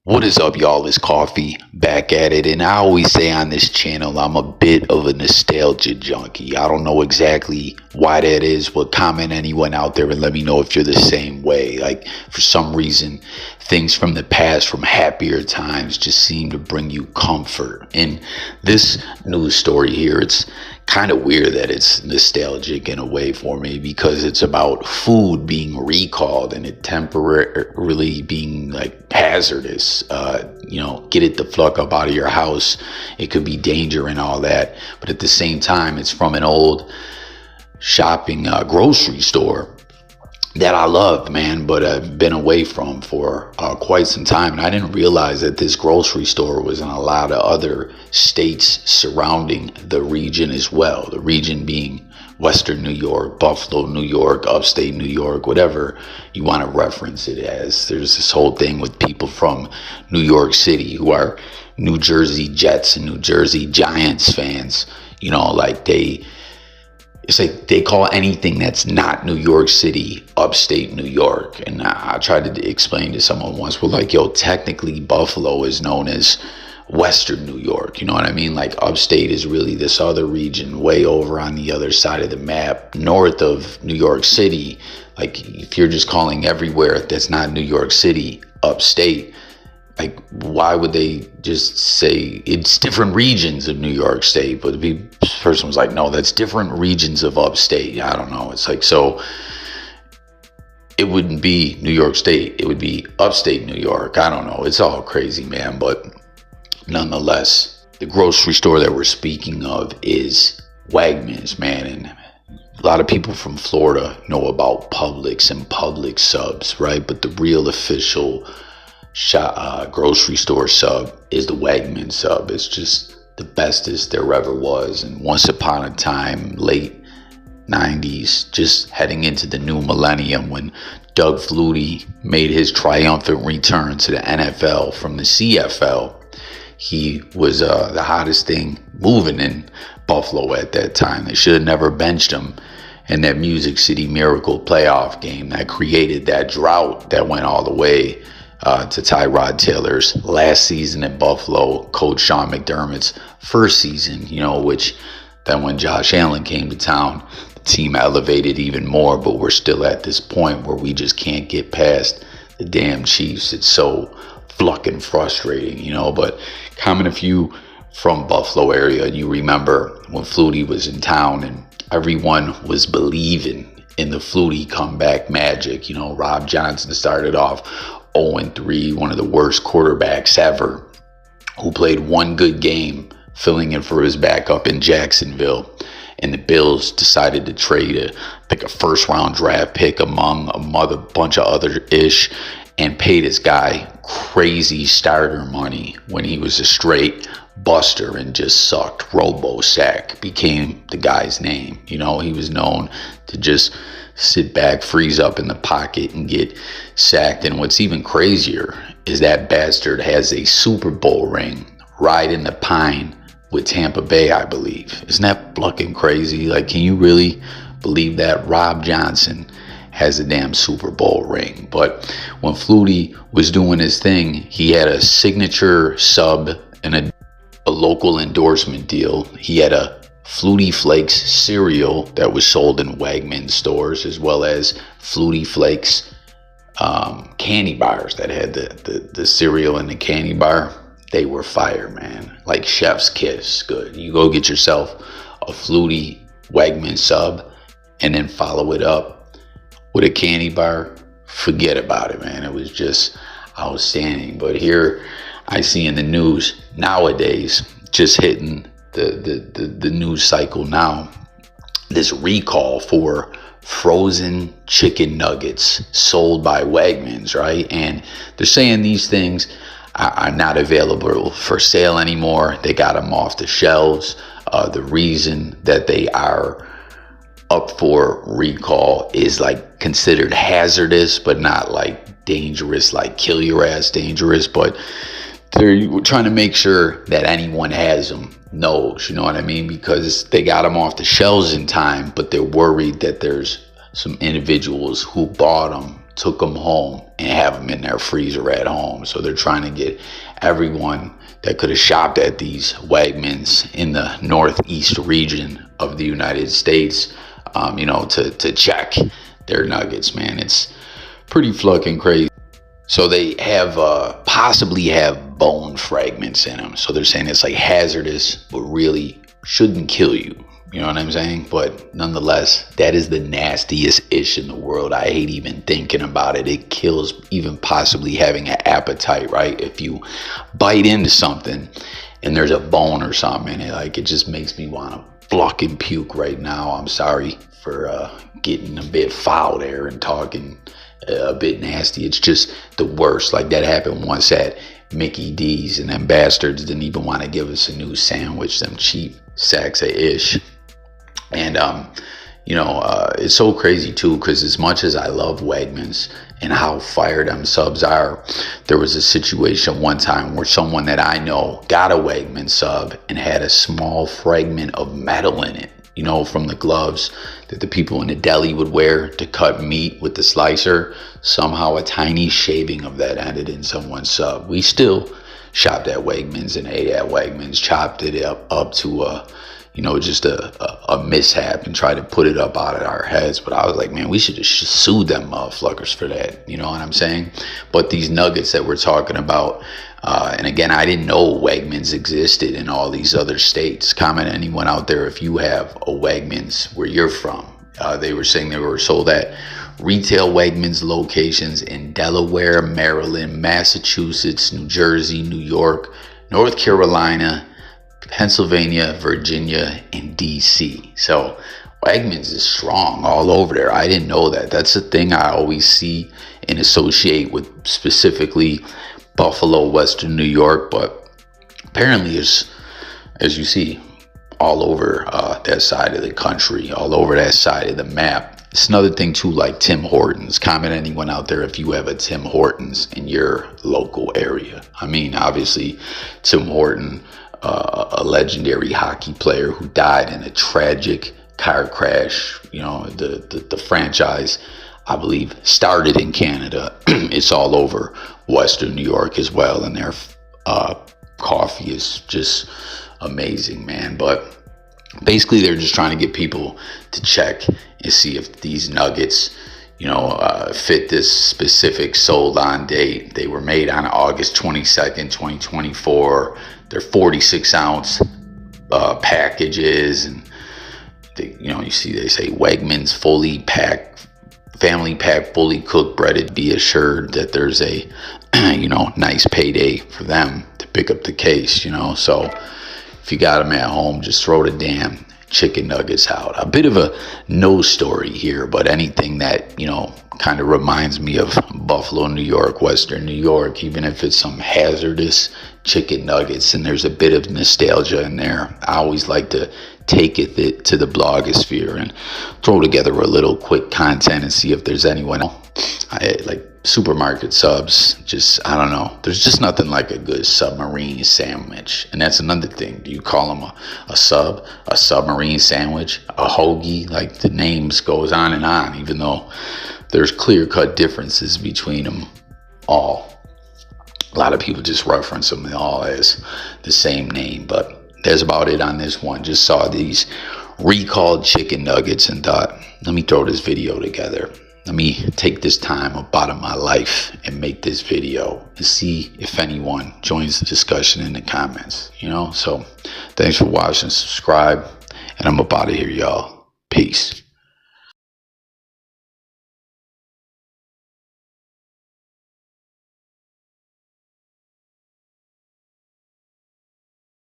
What is up, y'all? It's Coffee back at it. And I always say on this channel, I'm a bit of a nostalgia junkie. I don't know exactly why that is, but comment anyone out there and let me know if you're the same way. Like, for some reason, things from the past, from happier times, just seem to bring you comfort. And this news story here, it's kind of weird that it's nostalgic in a way for me because it's about food being recalled and it temporarily being like hazardous. Get it the fuck up out of your house. It could be danger and all that, but at the same time, it's from an old shopping grocery store that I loved, man, but I've been away from for quite some time. And I didn't realize that this grocery store was in a lot of other states surrounding the region as well. The region being Western New York, Buffalo, New York, upstate New York, whatever you want to reference it as. There's this whole thing with people from New York City who are New Jersey Jets and New Jersey Giants fans. It's like they call anything that's not New York City upstate New York. And I tried to explain to someone once, well, like, yo, technically Buffalo is known as Western New York. You know what I mean? Like, upstate is really this other region way over on the other side of the map, north of New York City. Like, if you're just calling everywhere that's not New York City upstate, like, why would they just say it's different regions of New York State? But the person was like, no, that's different regions of upstate. I don't know. It's like, so it wouldn't be New York State. It would be upstate New York. I don't know. It's all crazy, man. But nonetheless, the grocery store that we're speaking of is Wegmans, man. And a lot of people from Florida know about Publix and Publix subs, right? But the real official grocery store sub is the Wegman sub. It's just the bestest there ever was. And once upon a time, late 90s, just heading into the new millennium, when Doug Flutie made his triumphant return to the NFL from the CFL, he was the hottest thing moving in Buffalo at that time. They should have never benched him in that Music City Miracle playoff game that created that drought that went all the way to Tyrod Taylor's last season in Buffalo, Coach Sean McDermott's first season, which then when Josh Allen came to town, the team elevated even more. But we're still at this point where we just can't get past the damn Chiefs. It's so fucking frustrating, But comment if you from Buffalo area, you remember when Flutie was in town and everyone was believing in the Flutie comeback magic. Rob Johnson started off 0-3, one of the worst quarterbacks ever, who played one good game filling in for his backup in Jacksonville. And the Bills decided to trade a first round draft pick among a bunch of other ish and pay this guy crazy starter money when he was a straight buster and just sucked. Robo Sack became the guy's name. He was known to just sit back, freeze up in the pocket, and get sacked. And what's even crazier is that bastard has a Super Bowl ring right in the pine with Tampa Bay, I believe. Isn't that fucking crazy? Like, can you really believe that? Rob Johnson has a damn Super Bowl ring. But when Flutie was doing his thing, he had a signature sub and a local endorsement deal. He had a Flutie Flakes cereal that was sold in Wegmans stores, as well as Flutie Flakes candy bars that had the cereal and the candy bar. They were fire, man. Like chef's kiss. Good. You go get yourself a Flutie Wegmans sub and then follow it up with a candy bar. Forget about it, man. It was just outstanding. But here I see in the news nowadays, just hitting the news cycle now, this recall for frozen chicken nuggets sold by Wegmans, right? And they're saying these things are not available for sale anymore. They got them off the shelves. The reason that they are up for recall is like considered hazardous, but not like dangerous, like kill your ass dangerous. But they're trying to make sure that anyone has them knows, you know what I mean? Because they got them off the shelves in time, but they're worried that there's some individuals who bought them took them home and have them in their freezer at home. So they're trying to get everyone that could have shopped at these Wegmans in the northeast region of the United States, to check their nuggets, man. It's pretty fucking crazy. So they have possibly have bone fragments in them. So they're saying it's like hazardous, but really shouldn't kill you. You know what I'm saying? But nonetheless, that is the nastiest ish in the world. I hate even thinking about it. It kills even possibly having an appetite, right? If you bite into something and there's a bone or something in it, it just makes me want to fucking puke right now. I'm sorry for getting a bit foul there and talking a bit nasty. It's just the worst. Like, that happened once at Mickey D's, and them bastards didn't even want to give us a new sandwich, them cheap sacks of ish. And it's so crazy too, because as much as I love Wegmans and how fire them subs are, there was a situation one time where someone that I know got a Wegman sub and had a small fragment of metal in it, from the gloves that the people in the deli would wear to cut meat with the slicer. Somehow a tiny shaving of that ended in someone's sub. We still shopped at Wegmans and ate at Wegmans, chopped it up to just a mishap and tried to put it up out of our heads. But I was like, man, we should have sued them motherfuckers for that. You know what I'm saying? But these nuggets that we're talking about, and again, I didn't know Wegmans existed in all these other states. Comment anyone out there if you have a Wegmans where you're from. They were saying they were sold at retail Wegmans locations in Delaware, Maryland, Massachusetts, New Jersey, New York, North Carolina, Pennsylvania, Virginia, and DC. So Wegmans is strong all over there. I didn't know that. That's the thing I always see and associate with specifically Buffalo, Western New York, but apparently it's, as you see, all over that side of the country, all over that side of the map. It's another thing too, like Tim Hortons. Comment anyone out there if you have a Tim Hortons in your local area. I mean, obviously, Tim Horton, a legendary hockey player who died in a tragic car crash. The franchise, I believe, started in Canada. It's all over Western New York as well, and their coffee is just amazing, man. But basically, they're just trying to get people to check and see if these nuggets, fit this specific sold on date. They were made on August 22nd, 2024. They're 46 ounce packages, and you see they say Wegmans fully packed, family pack, fully cooked, breaded. Be assured that there's a nice payday for them to pick up the case. So if you got them at home, just throw the damn chicken nuggets out. A bit of a no story here, but anything that kind of reminds me of Buffalo, New York, Western New York, even if it's some hazardous chicken nuggets and there's a bit of nostalgia in there, I always like to take it to the blogosphere and throw together a little quick content and see if there's anyone else. Like supermarket subs, I don't know, there's just nothing like a good submarine sandwich. And that's another thing. Do you call them a sub, a submarine sandwich, a hoagie? Like, the names goes on and on, even though there's clear-cut differences between them all. A lot of people just reference them all as the same name, but there's about it on this one. Just saw these recalled chicken nuggets and thought, let me throw this video together. Let me take this time out of my life and make this video and see if anyone joins the discussion in the comments, So thanks for watching, subscribe, and I'm up out of here, y'all. Peace.